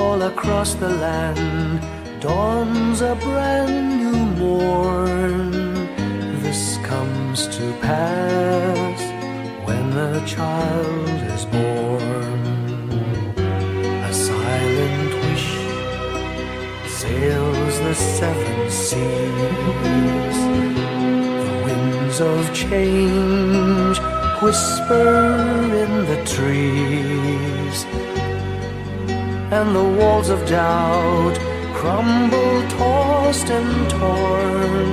all across the land dawns a brand new morn. This comes to pass when a child is born. A silent wish sails the seven seas. The winds of change whisper in the trees, and the walls of doubt crumble, tossed and torn.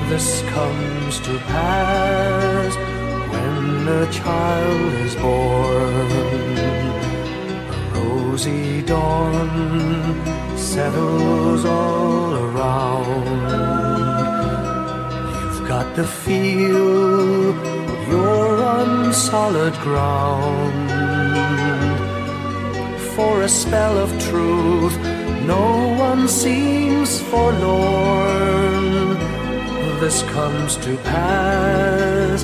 This comes to pass when a child is born. A rosy dawn settles all around. You've got to feel you're on solid ground. For a spell of truth, no one seems forlorn. This comes to pass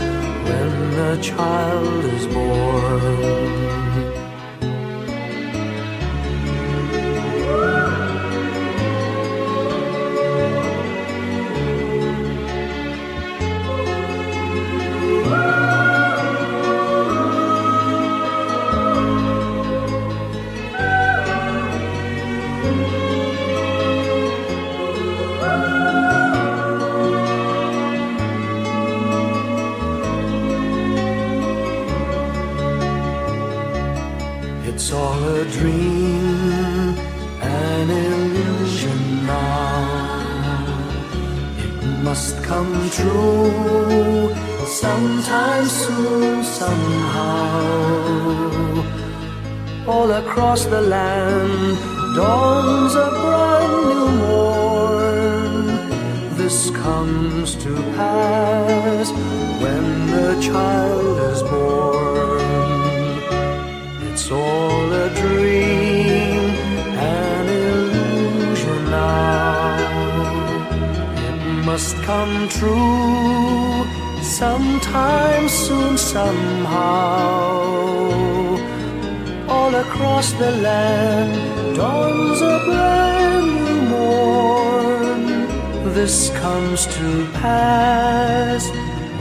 when a child is born. It's all a dream, an illusion now. It must come true sometime soon, somehow. All across the land dawns a brand new morn. This comes to pass when the child is born. It's all a dream, an illusion now. It must come true sometime soon, somehow. All across the land dawns a brand new morn. This comes to pass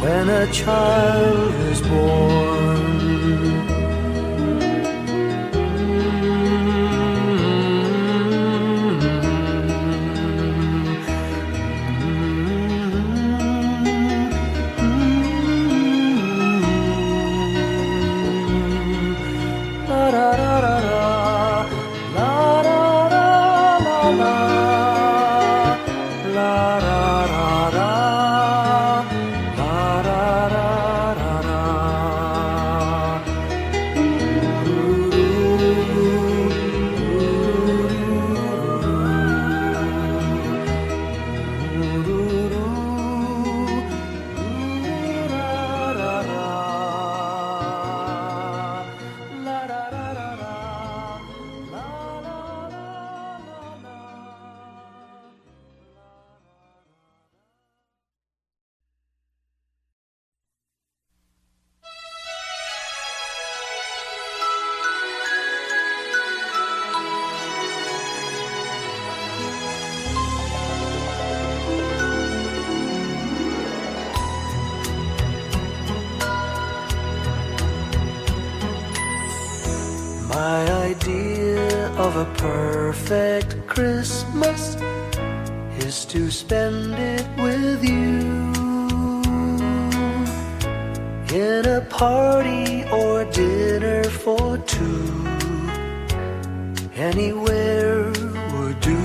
when a child is born. My idea of a perfect Christmas is to spend it with you, in a party or dinner for two. Anywhere would do.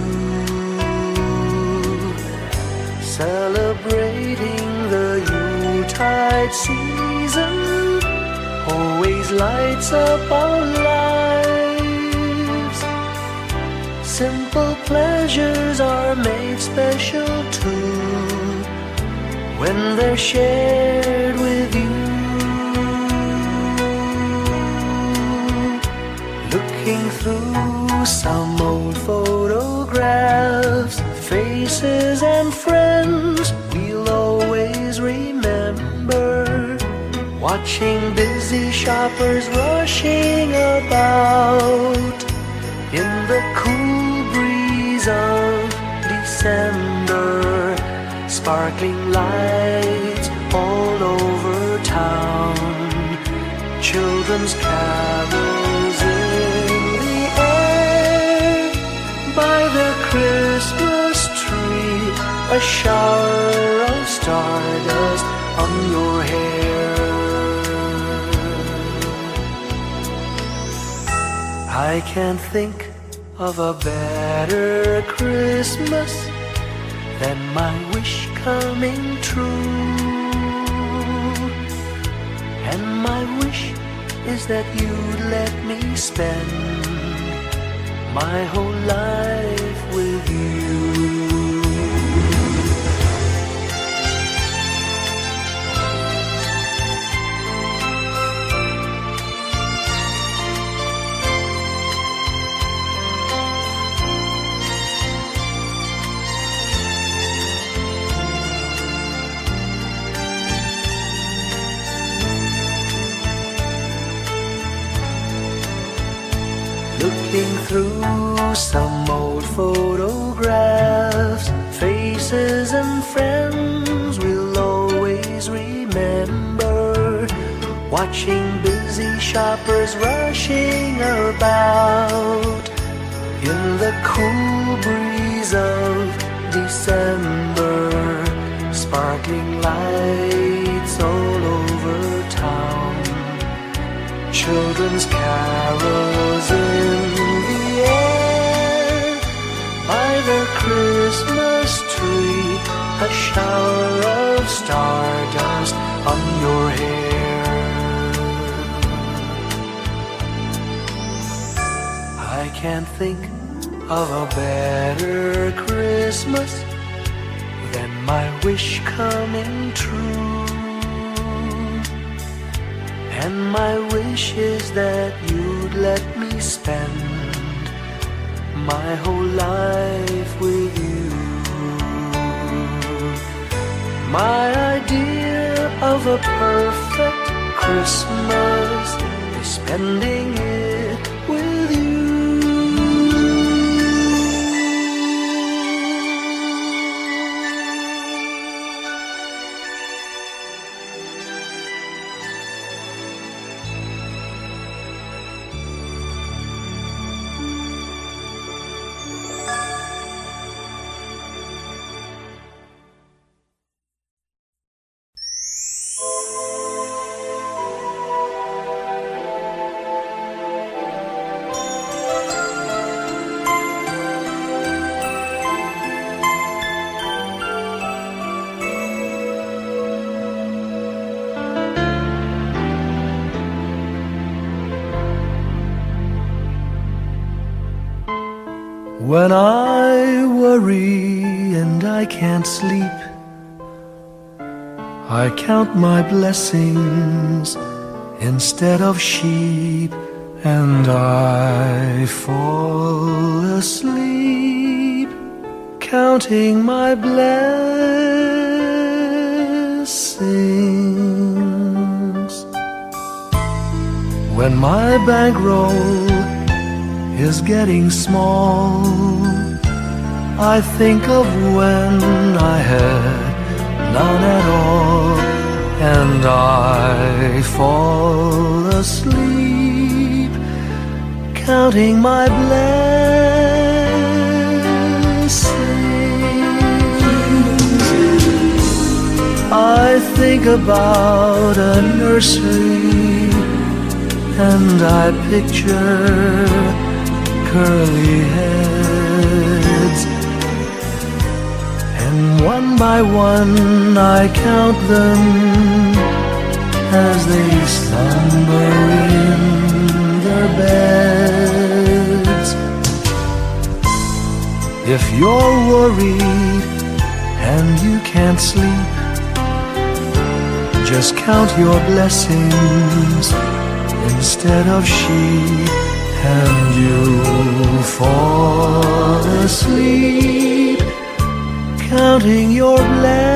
Celebrating the Yuletide season always lights up our lives. Simple pleasures are made special too when they're shared with you. Looking through some old photographs, faces and friends we'll always remember. Watching busy shoppers rushing about in the sparkling lights all over town, children's carols in the air. By the Christmas tree, a shower of stardust on your hair. I can't think of a better Christmas than my wish coming true. And my wish is that you'd let me spend my whole life with you. Looking through some old photographs, faces and friends we'll always remember. Watching busy shoppers rushing about in the cool breeze of December. Sparkling lights all over town, children's carols in the air. By the Christmas tree, a shower of stardust on your hair. I can't think of a better Christmas than my wish coming true. And my wish is that you'd let me spend my whole life with you. My idea of a perfect Christmas is spending it with you. When I worry and I can't sleep, I count my blessings instead of sheep, and I fall asleep counting my blessings. When my bankroll is getting small, I think of when I had none at all, and I fall asleep counting my blessings. I think about a nursery, and I picture curly heads, and one by one I count them as they slumber in their beds. If you're worried and you can't sleep, just count your blessings instead of sheep, and you'll fall asleep counting your blessings.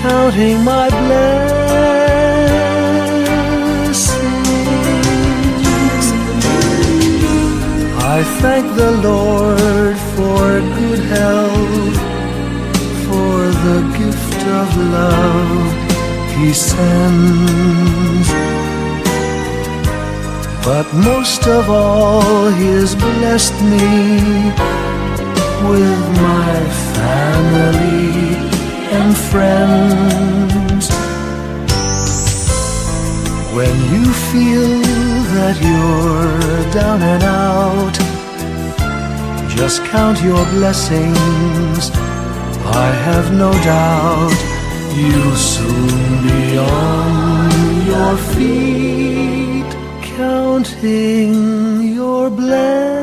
counting my blessings. I thank the Lord for good health, for the gift of love He sends. But most of all, He has blessed me with my family and friends. When you feel that you're down and out, just count your blessings. I have no doubt you'll soon be on your feet, counting your blessings.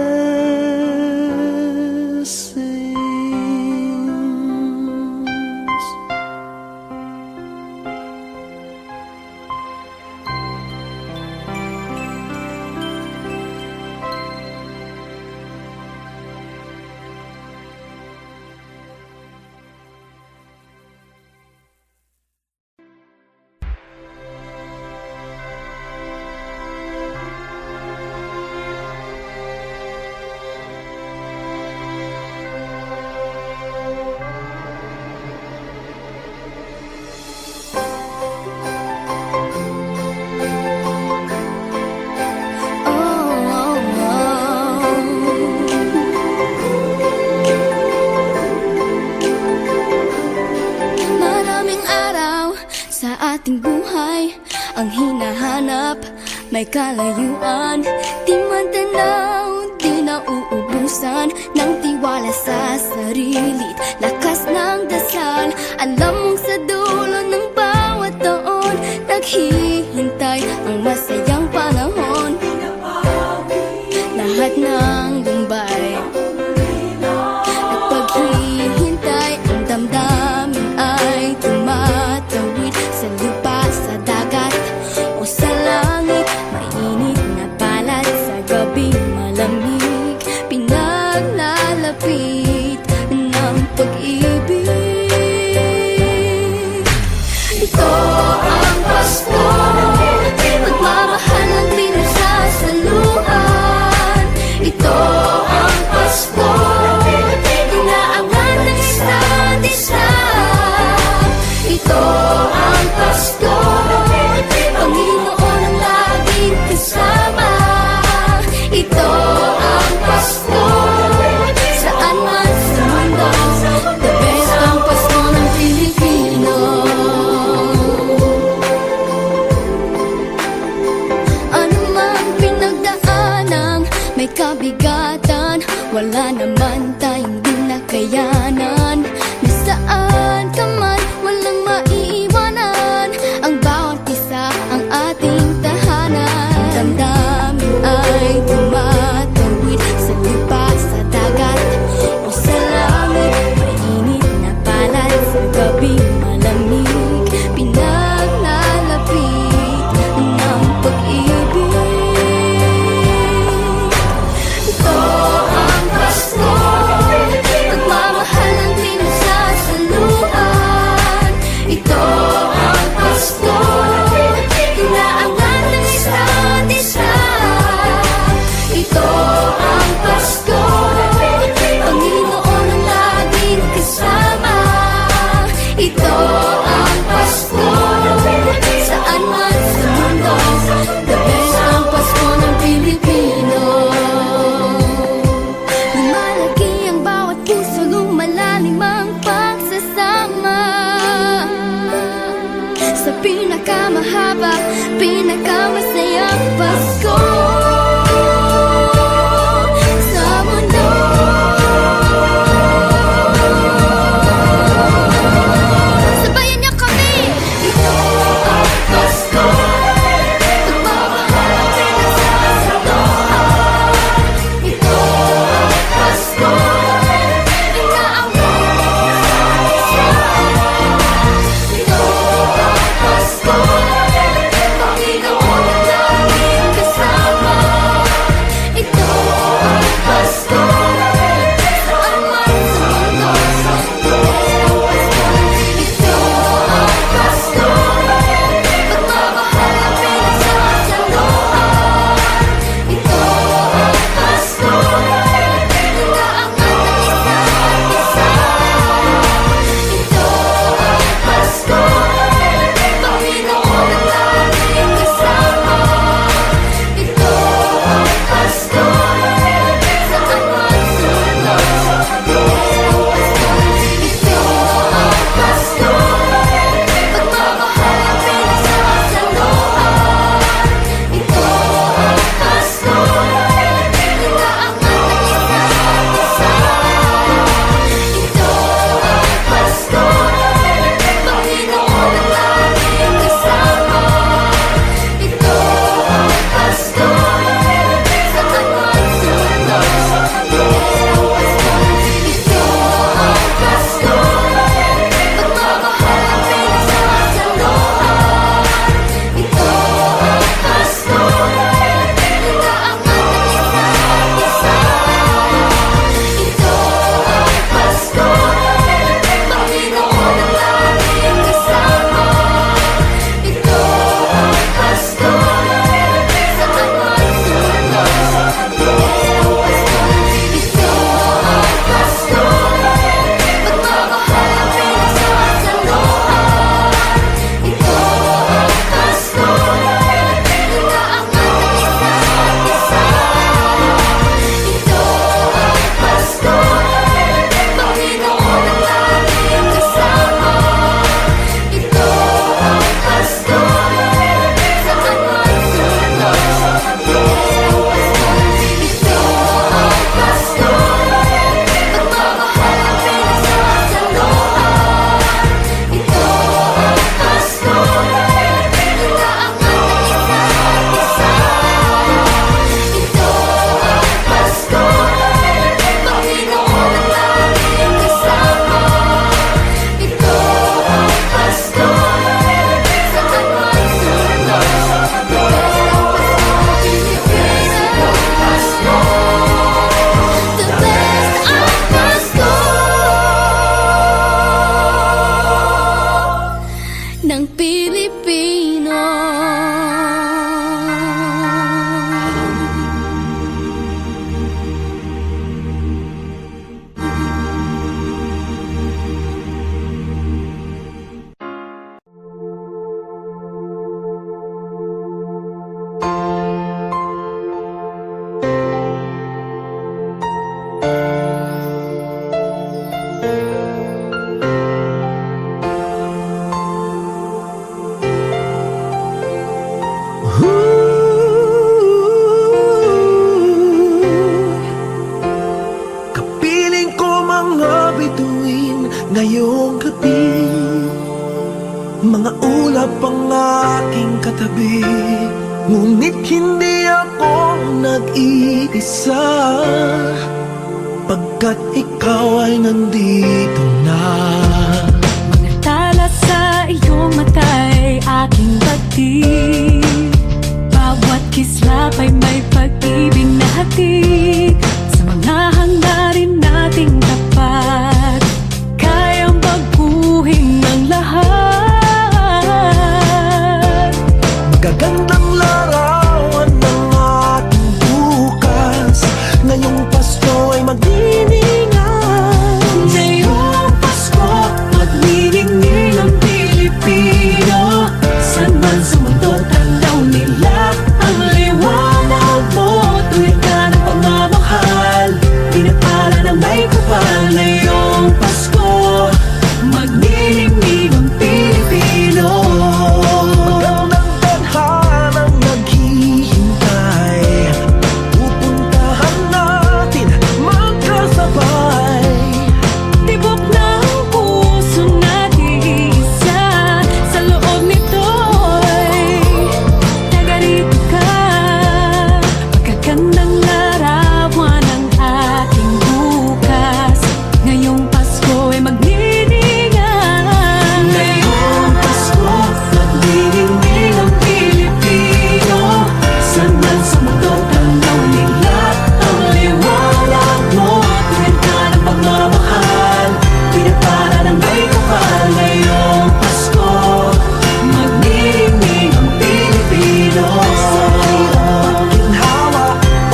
Ating buhay ang hinahanap, may kalayuan, di man tanaw, di nauubusan ng tiwala sa sarili't lakas ng dasal. Alam mong sa dulo ng bawat taon, naghihintay ang masayang panahon. Lahat ng lumbay at paghihintay, ang damdamin ay tumatawid sa lupa, sa dagat o sa langit. Mainit na balat sa gabing malamig, pinaglalapit ng pag-ibig. Ito ang Pasko, pagmamahal ang pinagsasaluhan. Ito ang Pasko, inaangan ng isa't isa. Ito ang Pasko, Panginoon ang laging kasama. Ito ang Pasko, saan man sa mundo, the best ang Pasko ng Pilipino. Ano mang pinagdaanang may kabigatan, wala naman tayong di nakayanan. Nasaan ka man, walang maiiwanan, ang bawat isa ang ating tahanan. Damdamin ay tumatawid sa lupa, sa dagat o sa langit. Mainit na balat sa gabing malamig, pinaglalapit ng pag-ibig. Ito ang Pasko, pagmamahal ang pinagsasaluhan. Ito ang Pasko, inaangan ng isa't isa. Ito ang Pasko, Panginoon ang laging kasama. Ito ang Pasko, saan man sa mundo, the best ang Pasko ng Pilipino. Lumalaki ang bawat puso, lumalalim ang pagsasama. Sa pinakamahaba, pinakamasayang Pasko sa mundo. Sabayan niyo kami! Ito ang Pasko, pagmamahal ang pinagsasaluhan. Ito ang Pasko, inaangan ng isa't isa. Ito ang Pasko, Panginoon ang laging kasama. Mga ulap ang aking katabi, ngunit hindi ako nag-iisa, pagkat ikaw ay nandito na. Mga tala sa iyong mata'y aking batid, bawat kislap ay may pag-ibig na hatid. Sa mga hangarin nating tapat, kayang baguhin ang lahat. Magagandang larawan ng ating bukas, ngayong Pasko ay magdiningan. Ngayong Pasko, magniningning ang Pilipino. San man sa mundo, tanaw nila ang liwanag mo. Tuwid ka ng pagmamahal, pinapala ng may kapal. Ngayong Pasko, magniningning ang Pilipino. Magandang tadhanang naghihintay, pupuntahan natin magkasabay. Tibok ng puso natin isa, sa loob nito'y taga-rito ka. Magagandang larawan ng ating bukas, ngayong Pasko ay magniningan. Ngayong Pasko, magniningning ang Pilipino. San man sa mundo, tanaw nila ang liwanag mo. Tuwid ka ng pagmamahal, pinapala ng may kapal. Ngayong Pasko, magniningning ang Pilipino. Ginhawa,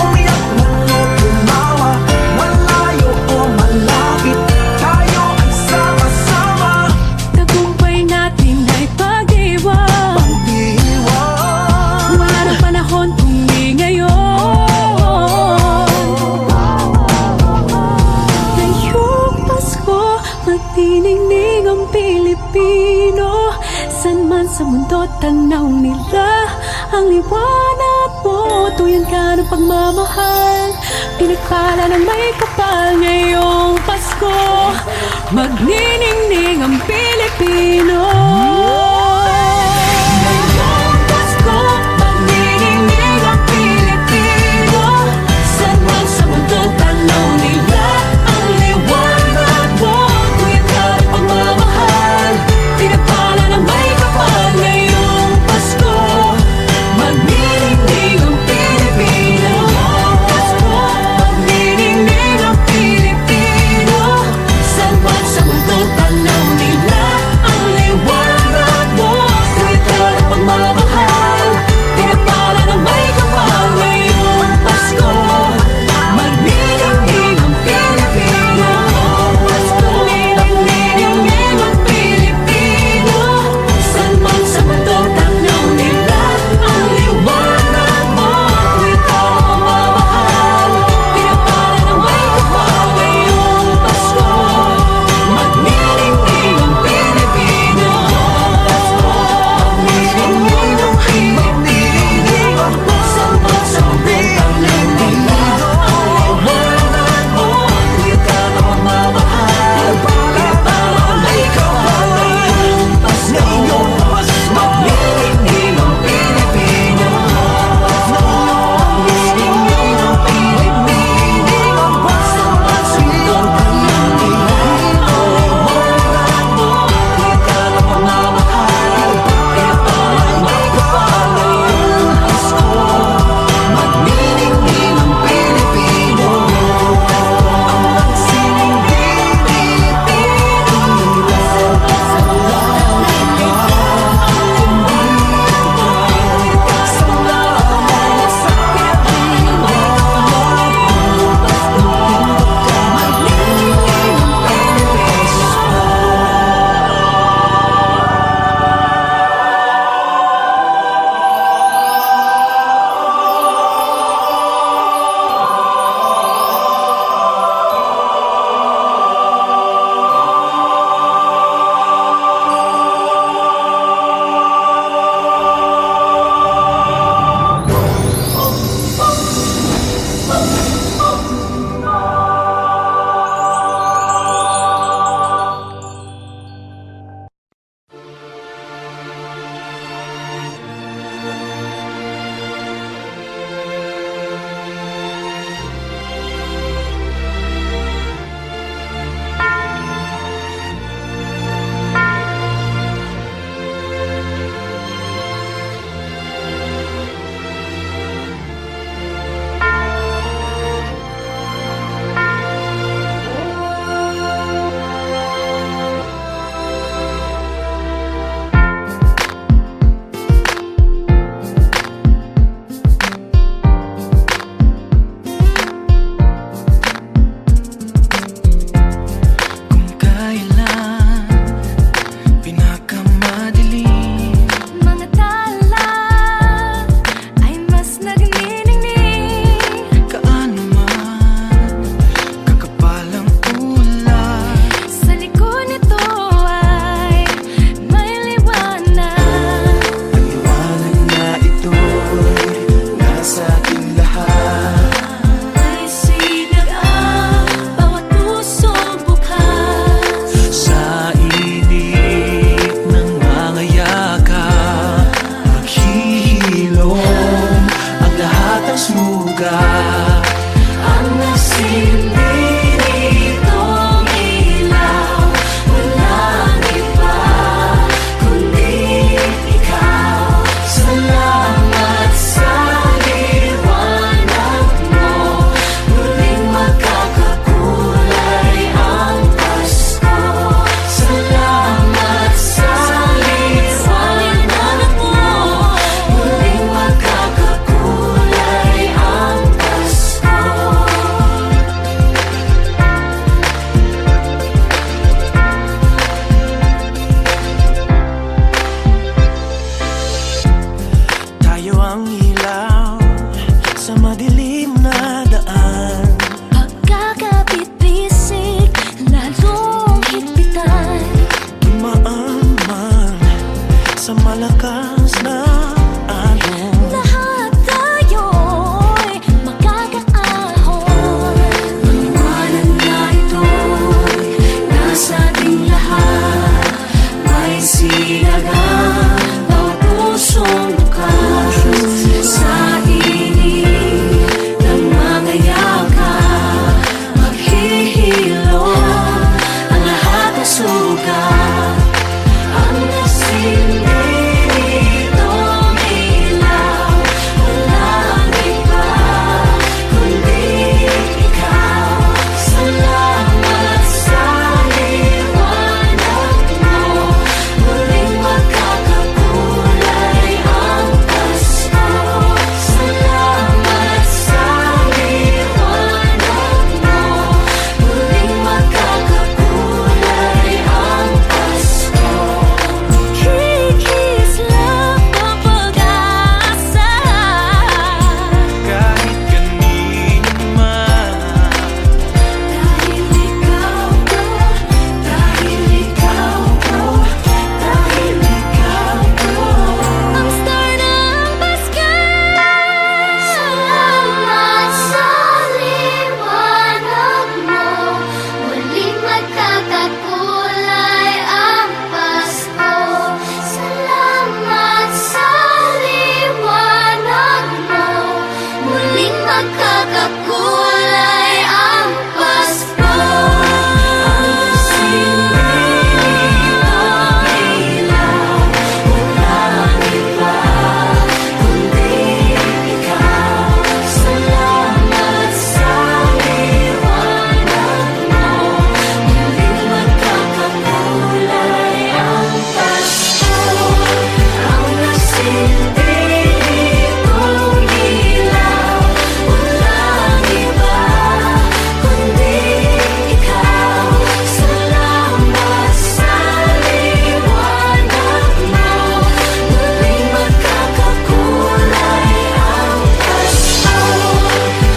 umiyak man o tumawa, malayo o malapit, tayo ay sama-sama. Tagumpay natin ay pag-iwan, Pag-iwan, wala ng panahon kung di ngayon. Ngayong Pasko, magniningning ang Pilipino. San man sa mundo, tanaw nila ang liwanag mo. Tuyan ka ng pagmamahal, pinagpala ng may kapal. Ngayong Pasko, magniningning ang Pilipino. Ngayong Pasko, magniningning ang Pilipino. San man sa mundo, tanaw nila ang liwanag mo. Tuyan ka ng pagmamahal, pinagpala ng may kapal. Ngayong Pasko, magniningning ang Pilipino. Pasko, magniningning ang Pilipino. San man sa mundo, tanaw nila ang liwanag sa malakas na alon. Lahat tayo'y magkakaahon. Liwanag na ito'y nasa ating lahat. May sinagang bawat pusong bukas. Sa init ng mga yakap, maghihilom ang lahat ng sugat. Ang nasilbi nitong ilaw, walang iba kundi ikaw. Salamat sa liwanag mo, muling magkakakulay ang Pasko. Salamat sa liwanag mo, muling magkakakulay ang Pasko. Kikis lang ang pag-asa. Kahit kanino man, Dahil ikaw ko, dahil ikaw ko, dahil ikaw ko, ang star ng Pasko. Salamat sa liwanag mo, muling magkakakulay ang Pasko. Salamat sa liwanag mo, muling magkakakulay ang Pasko. Ang silbi nitong ilaw, walang iba kundi ikaw. Salamat sa liwanag mo, muling magkakakulay ang Pasko. Ang nasilbi nitong ilaw, walang iba kundi ikaw. Salamat sa liwanag mo, muling magkakakulay ang Pasko.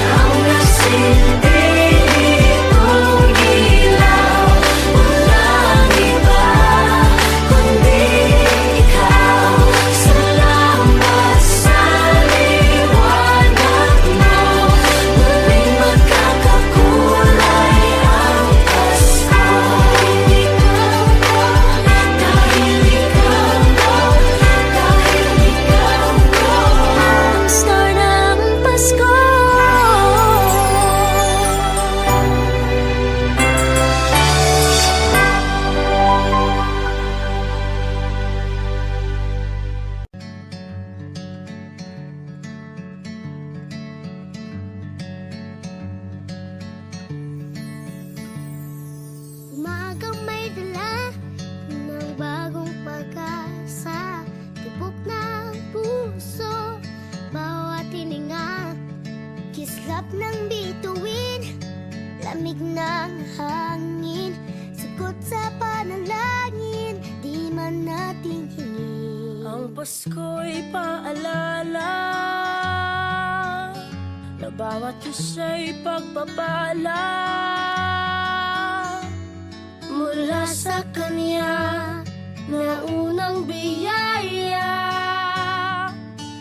Ang nasilbi nitong ilaw, walang iba kundi ikaw. Salamat sa liwanag mo, muling magkakakulay ang Pasko. Dahil ikaw ko, dahil ikaw ko, ang star ng Pasko. Umagang may dala ng bagong pag-asa, tibok ng puso, bawat hininga, kislap ng bituin, lamig ng hangin, sagot sa panalangin, di man natin hingin. Ang Pasko'y paalala na bawat isa'y pagpapala mula sa Kanya na unang biyaya.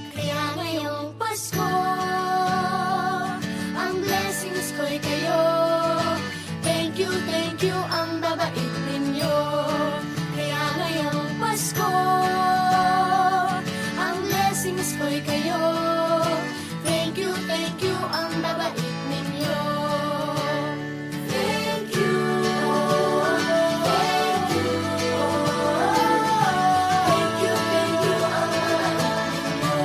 Kaya ngayong Pasko, ang blessings ko'y kayo. Thank you, ang babait ninyo. Kaya ngayong Pasko, ang blessings ko'y kayo. Thank you, ang babait ninyo. Thank you, thank you, thank you, ang babait ninyo.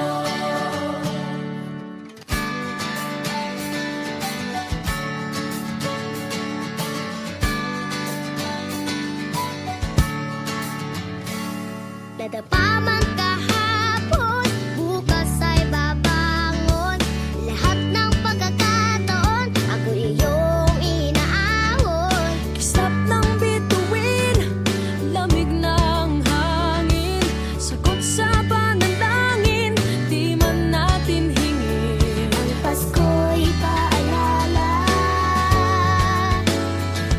Nadapa man kahapon, bukas ay babangon. Lahat ng pagkakataon, ako iyong inaahon. Kislap ng bituin, lamig ng hangin, sagot sa panalangin, di man natin hingin. Ang Pasko'y paalala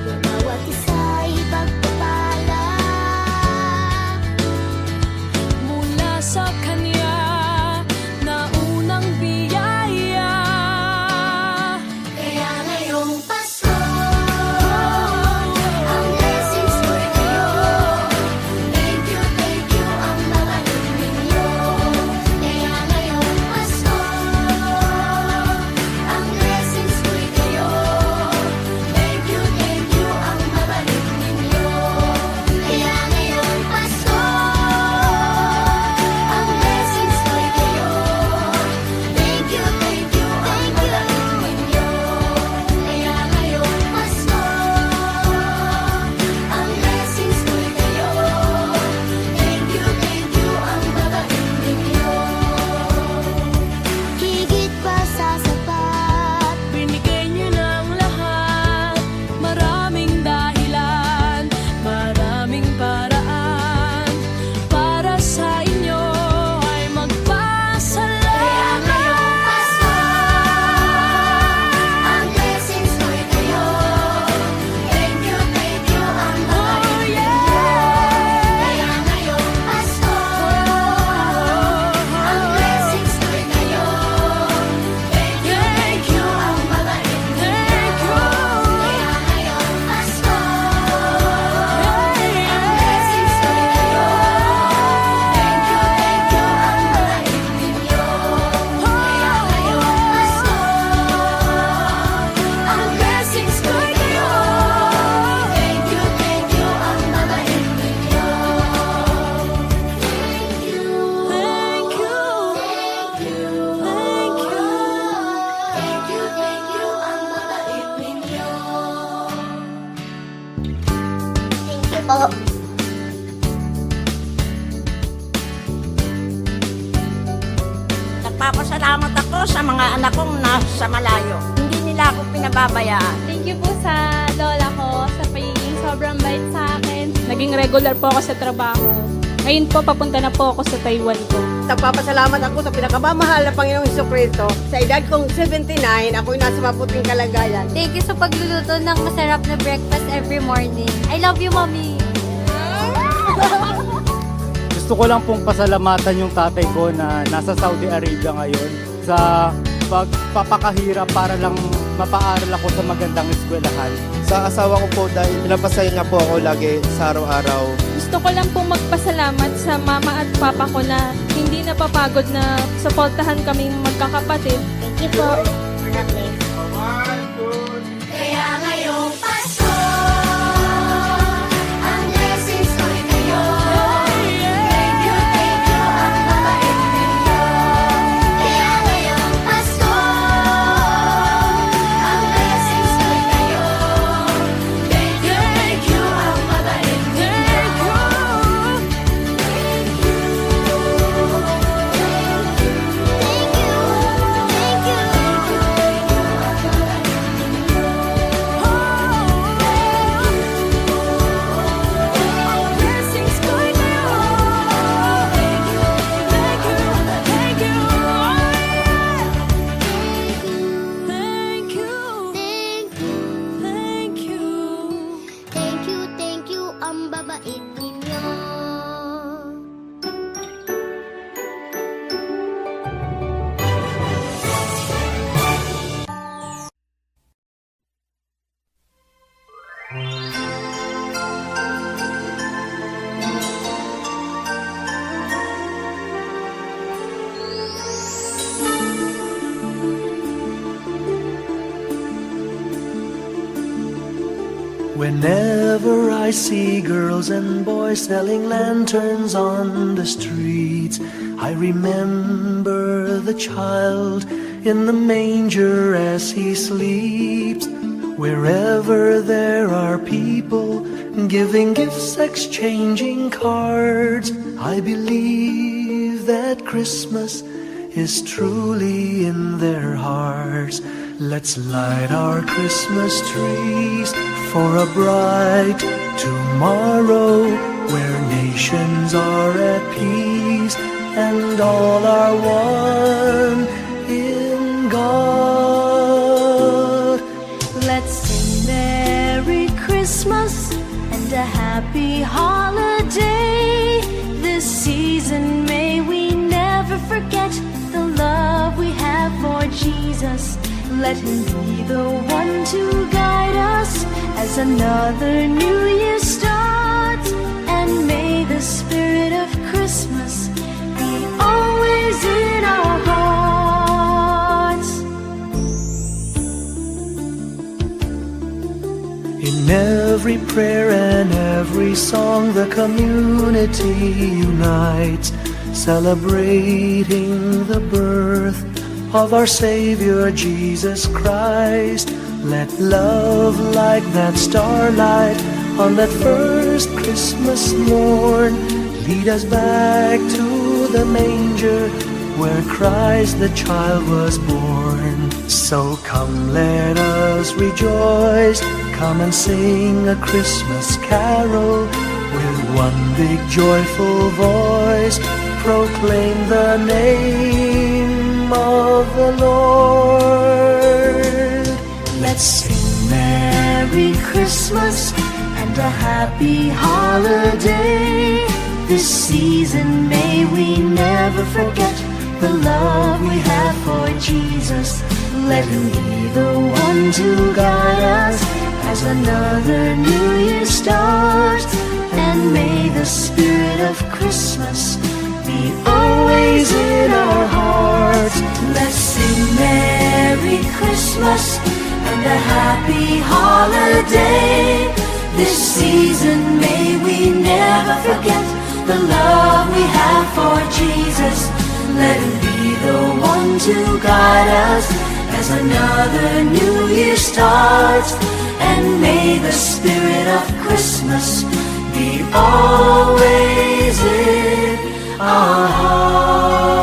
na bawat isa'y pagpapala. Nagpapasalamat ako sa mga anak kong nasa malayo. Hindi nila ako pinababayaan. Thank you po sa lola ko sa pagiging sobrang bait sa akin. Naging regular po ako sa trabaho. Ngayon po, papunta na po ako sa Taiwan ko. Nagpapasalamat ako sa pinakamamahal na Panginoong Jesucristo. Sa edad kong 79, ako'y nasa mabuting kalagayan. Thank you sa pagluluto ng masarap na breakfast every morning. I love you, Mommy! Gusto ko lang pong pasalamatan yung tatay ko na nasa Saudi Arabia ngayon sa pagpapakahirap para lang mapaaral ako sa magandang eskwelahan. Sa asawa ko po dahil pinapasaya niya po ako lagi sa araw-araw. Gusto ko lang pong magpasalamat sa mama at papa ko na hindi napapagod na suportahan kaming magkakapatid. Thank you po. Kaya ngayong Pasko, ang blessings ko'y kayo. Thank you, ang mabait ninyo. Kaya ngayong Pasko, ang blessings ko'y kayo. Thank you, ang mabait ninyo. Thank you, ang babait ninyo. Whenever I see girls and boys selling lanterns on the streets, I remember the child in the manger as he sleeps. Wherever there are people giving gifts, exchanging cards, I believe that Christmas is truly in their hearts. Let's light our Christmas trees for a bright tomorrow where nations are at peace and all are one in God. Let's sing Merry Christmas and a Happy Holiday. This season may we never forget the love we have for Jesus. Let Him be the one to guide us as another new year starts. And may the spirit of Christmas be always in our hearts. In every prayer and every song, the community unites, celebrating the birth of our Savior Jesus Christ. Let love like that starlight on that first Christmas morn lead us back to the manger where Christ the child was born. So come, let us rejoice, come and sing a Christmas carol with one big joyful voice, proclaim the name of the Lord. Let's sing Merry Christmas and a Happy Holiday. This season may we never forget the love we have for Jesus. Let Him be the one to guide us as another new year starts. And may the spirit of Christmas be always in our hearts. Let's sing Merry Christmas and a Happy Holiday. This season may we never forget the love we have for Jesus. Let Him be the one to guide us as another new year starts. And may the spirit of Christmas be always in our hearts.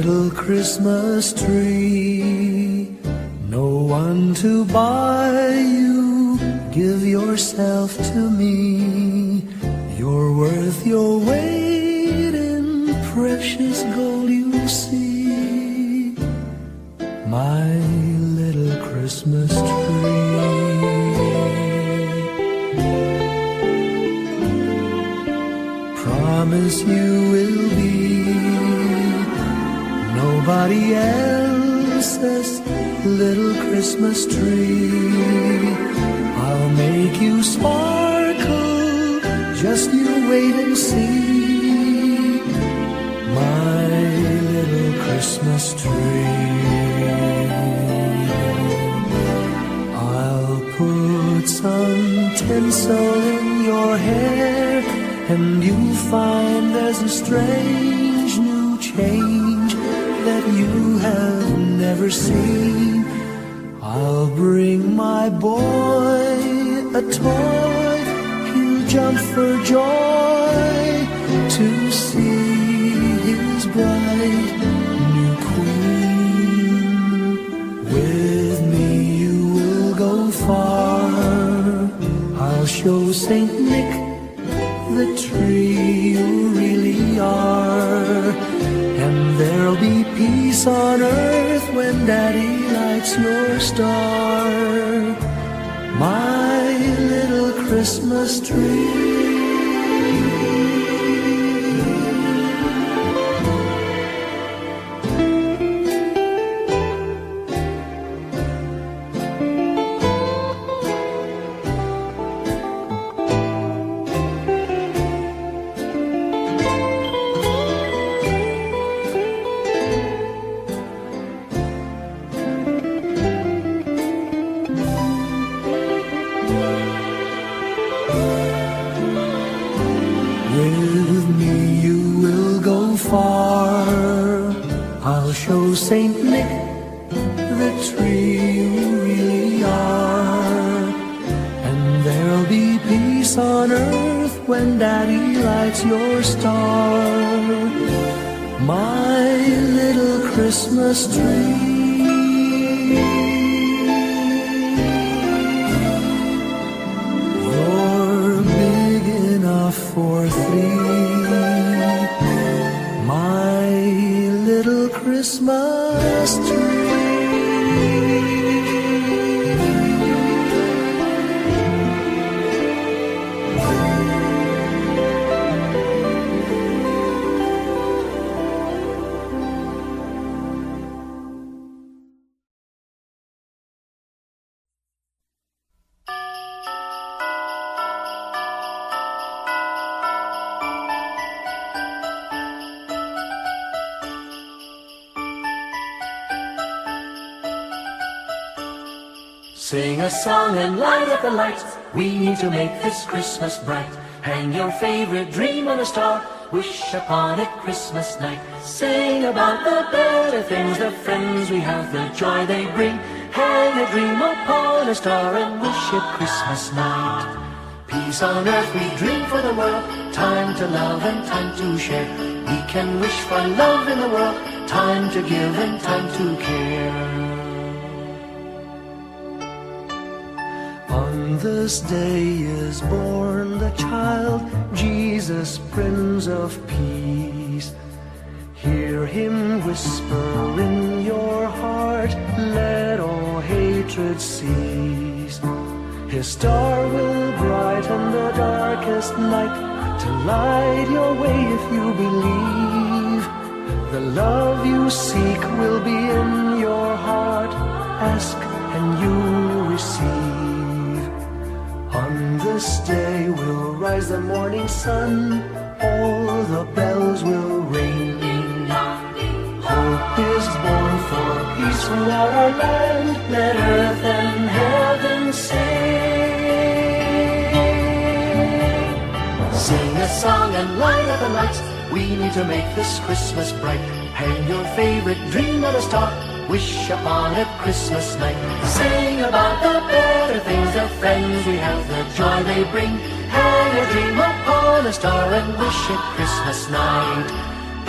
little Christmas tree, no one to buy you, give yourself to me. You're worth your weight in precious gold, you see, my little Christmas tree. Promise you will be nobody else's little Christmas tree. I'll make you sparkle, just you wait and see, my little Christmas tree. I'll put some tinsel in your hair, and you'll find there's a strange new change that you have never seen. I'll bring my boy a toy, he'll jump for joy to see his bright new queen. With me you will go far, I'll show Saint Nick the tree you really are, and there'll be peace on earth when Daddy lights your star, my little Christmas tree. With me you will go far, I'll show Saint Nick the tree you really are, and there'll be peace on earth when Daddy lights your star, my little Christmas tree. For three, my little Christmas tree. Sing a song and light up the lights. We need to make this Christmas bright. Hang your favorite dream on a star. Wish upon it Christmas night. Sing about the better things, the friends we have, the joy they bring. Hang a dream upon a star and wish it Christmas night. Peace on earth we dream for the world. Time to love and time to share. We can wish for love in the world. Time to give and time to care. On this day is born the child, Jesus, Prince of Peace. Hear him whisper in your heart, let all hatred cease. His star will brighten the darkest night, to light your way if you believe. The love you seek will be in your heart, ask and you'll receive. On this day will rise the morning sun, all the bells will ring. Hope is born for peace throughout our land, let earth and heaven sing. Sing a song and light up the lights. We need to make this Christmas bright. Hang your favorite dream on a star. Wish upon it Christmas night. Sing about the better things, the friends we have, the joy they bring. Hang a dream upon a star and wish it Christmas night.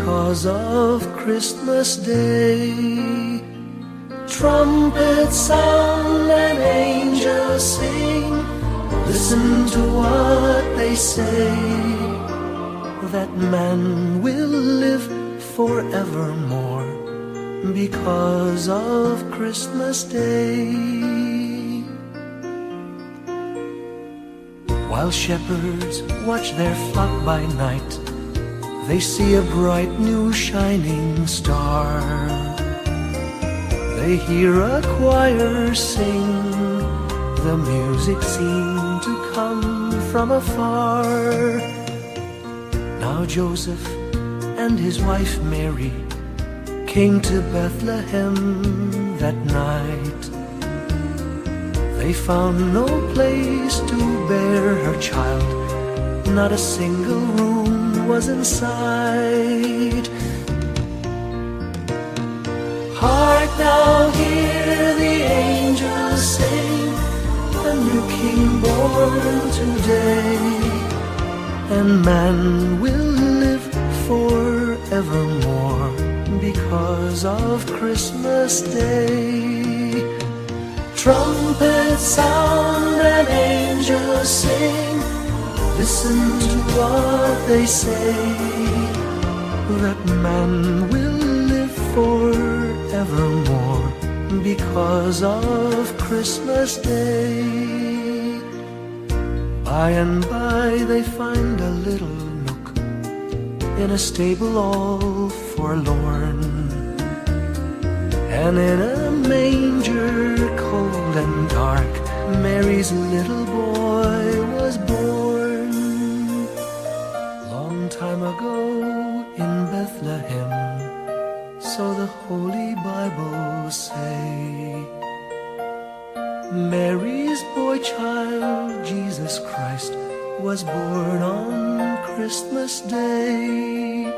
because of Christmas Day. Trumpets sound and angels sing. Listen to what they say, that man will live forevermore because of Christmas Day. While shepherds watch their flock by night, they see a bright new shining star. They hear a choir sing, the music seemed to come from afar. Now Joseph and his wife Mary came to Bethlehem that night. They found no place to bear her child, not a single room was in sight. Hark now, hear the angels sing, a new king born today, and man will live forevermore because of Christmas Day. Trumpets sound and angels sing, listen to what they say, that man will live forevermore because of Christmas Day. By and by they find a little nook in a stable all forlorn, and in a manger cold and dark, Mary's little boy was born. Long time ago in Bethlehem, so the Holy Bible say, Mary's boy child, Jesus Christ, was born on Christmas Day.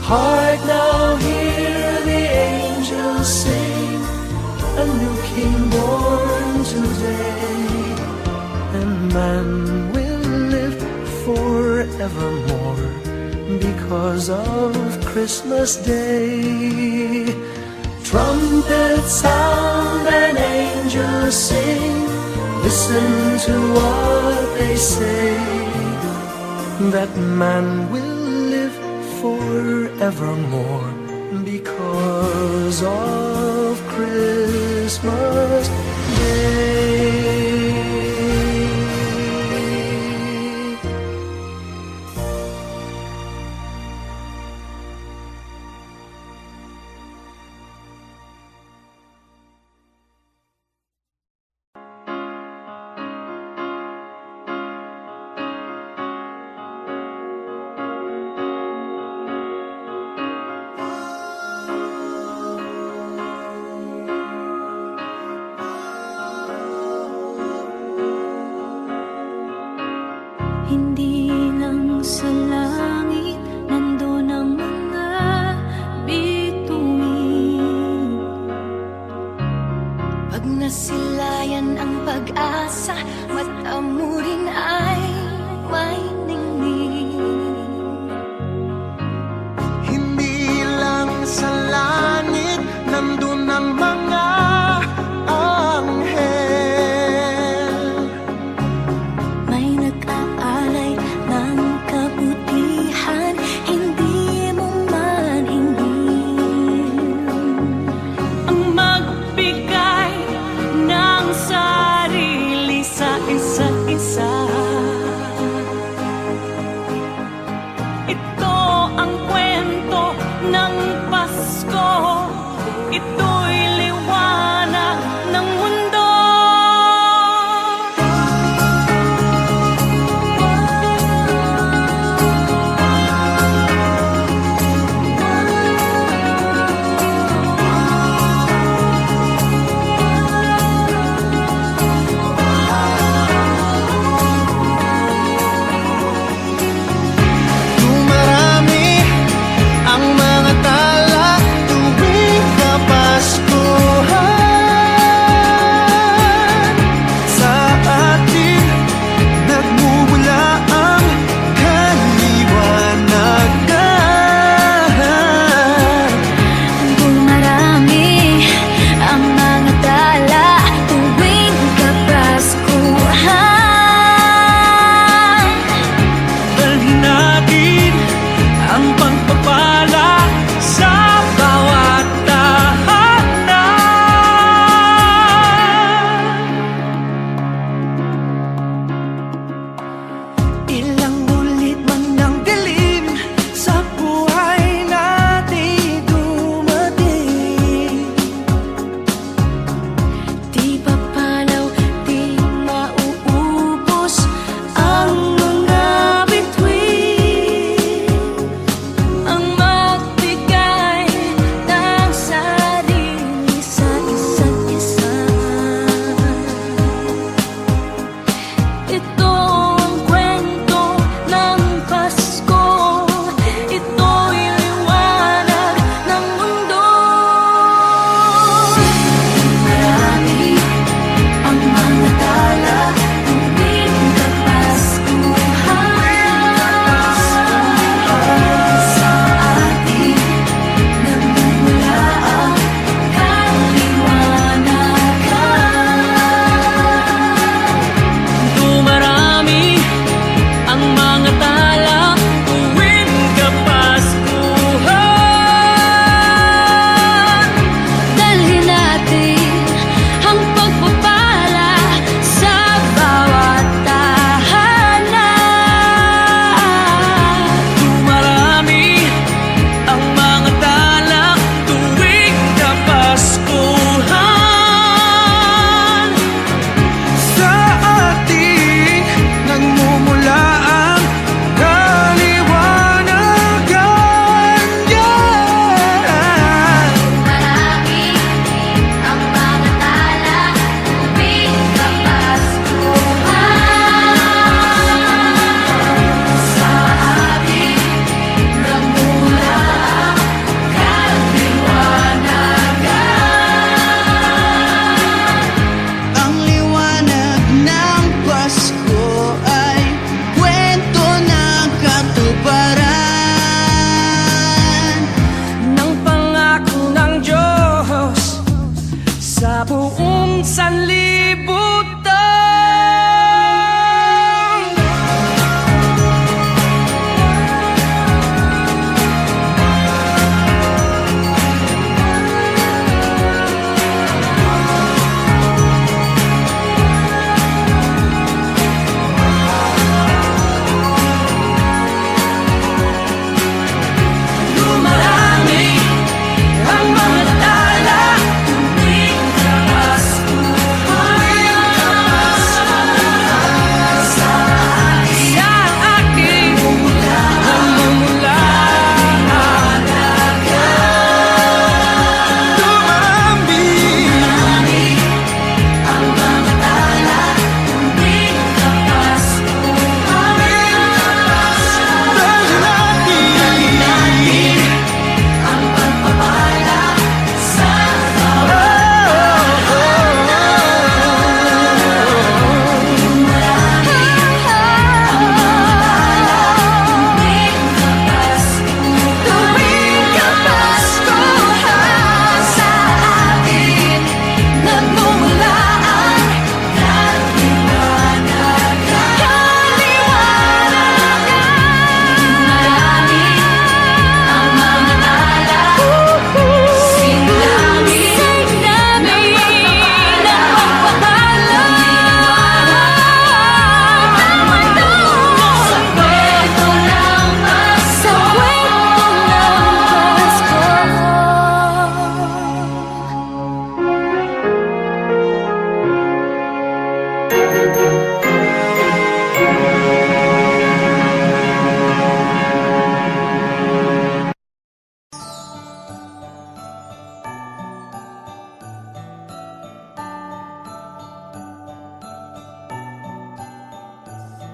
Hark now, hear the angels sing, a new king born today, and man will live forevermore because of Christmas Day. Trumpets sound and angels sing, listen to what they say, that man will live forevermore because of Christmas Day. Hindi lang sa langit nandun ang mga bituin. Pag nasilayan ang pag-asa, mata mo rin ay may ningning. Hindi lang sa langit nandun ang mga anghel, May nag-aalay ng kabuti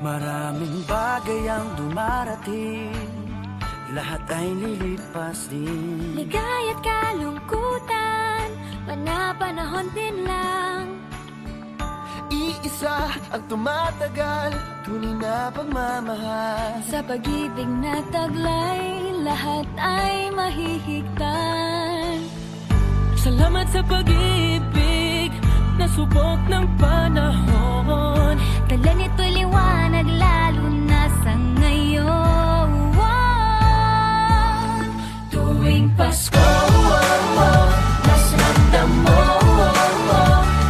Maraming bagay ang dumarating, lahat ay lilipas din. Ligay at kalungkutan, panahon din lang. Iisa ang tumatagal, tunay na pagmamahal. Sa pag-ibig na taglay, lahat ay mahihigtan. Salamat sa pag-ibig na subok ng panahon. Dala nito'y liwanag lalo na sa ngayon. Tuwing Pasko, mas ramdam mo,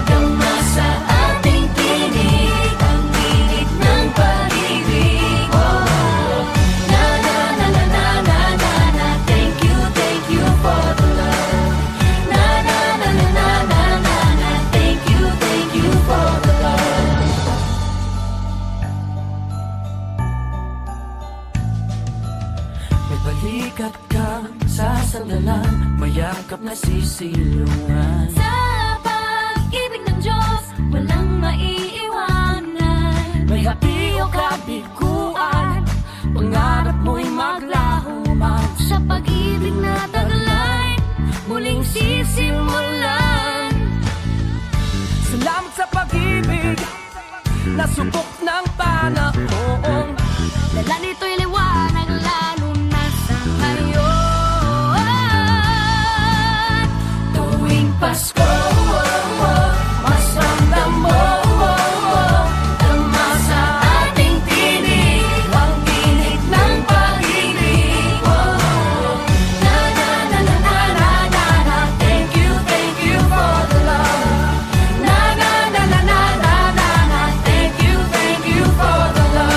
gama sa ating tinig, ang init ng pag-ibig. Na na na na na na na na, thank you for the love. Na na na na na na na na, thank you for the love. May balikat kang sasandalan, mayakap na sisilungan. Sa pag-ibig ng Diyos, walang maiiwanan. May hapi o kabiguan, pangarap mo'y maglaho man. Sa pag-ibig na taglay, muling sisimulan. Salamat sa pag-ibig na subok ng panahon. Dala nito'y liwanag lalo na sa ngayon. Tuwing Pasko, mas ramdam mo, gama sa ating tinig, ang init ng pag-ibig. Na na na na na na na na, thank you for the love. Na na na na na na na na, thank you for the love.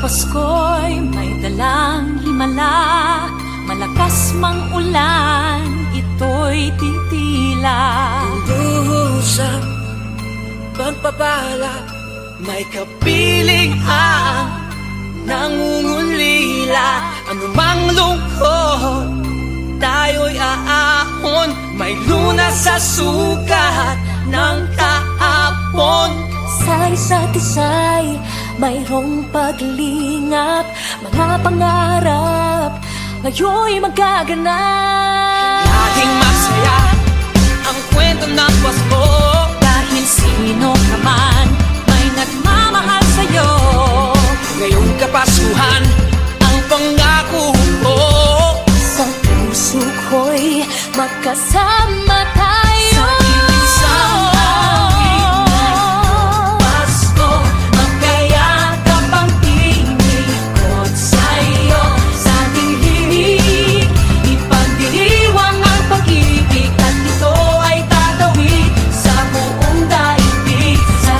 Pasko'y may dalang himala, malakas mang ulan, ito'y titila. Usap, pagpapala, may kapiling ang nangungulila. Anumang lungkot, tayo'y aahon, may lunas sa sukat ng kahapon. Sa isa't isa'y mayroong paglingap, mga pangarap ngayon'y magaganap. Laging masaya ang kwento ng Pasko, Dahil sino ka man may nagmamahal sa'yo. ngayong Kapaskuhan ang pangako ko. Sa puso ko'y magkasama tayo. Sa isang awit na Pasko, magkayakap ang tinikot sa'yo. Sa ating himig, ipagdiriwang ang pag-ibig, at ito ay tatawid sa buong daigdig. Sa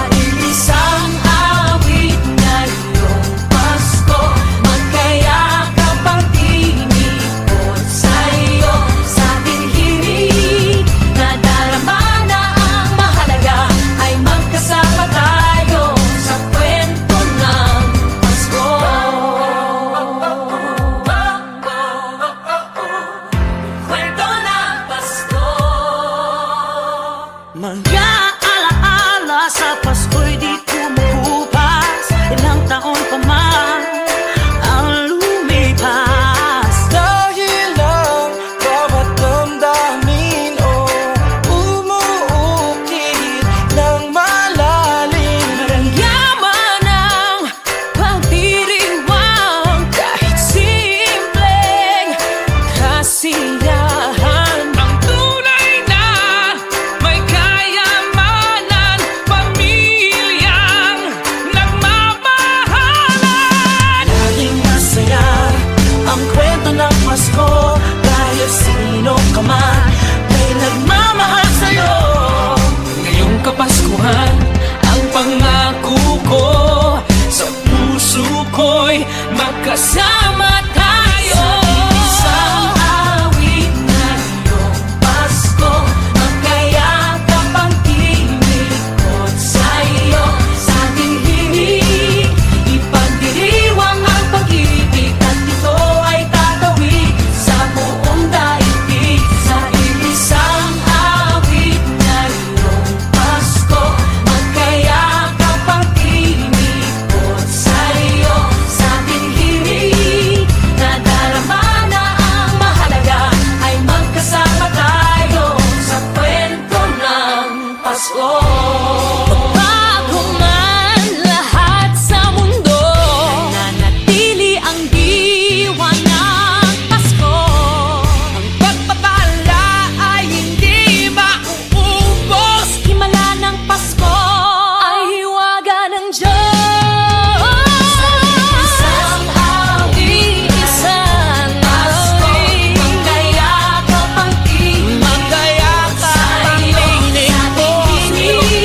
isang awit na iyong Pasko, magkayakap ang tinikot sa'yo. Sa ating himig, nadarama na ang mahalaga, ay magkasama tayo sa kwento ng Pasko. Kwento ng Pasko. Mga alaala sa Pasko'y di kumukupas, ilang taon pa man ang lumipas. Dahil ang bawat damdamin umuukit ng malalim. Yaman ang pagdiriwang, kahit simpleng kasiyahan. Ang tunay na may kayamanan, pamilyang nagmamahalan. Laging masaya ang kwento ng Pasko, dahil sino ka man may nagmamahal sa'yo. Ngayong Kapaskuhan ang pangako ko, sa puso ko'y magkasama tayo. Isang awit na iyong Pasko, magkayakap ang tinikot sa'yo. Sa ating himig, ipagdiriwang ang pag-ibig, at ito ay tatawid sa buong daigdig. Sa isang awit na iyong Pasko, magkayakap ang tinikot sa'yo. Sa ating himig, nadarama na ang mahalaga, ay magkasama tayo sa kwento ng Pasko. Bago man lahat sa mundo, nananatili ang diwa ng Pasko. Ang pagpapala ay hindi mauubos. Himala ng Pasko ay hiwaga ng Diyos. Isang awit, isang Pasko, magkayakap ang tinig Magkayakap ang sa'yo. tinig Sa ating himig,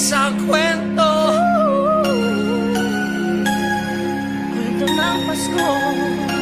isang kwento. Kwento ng Pasko.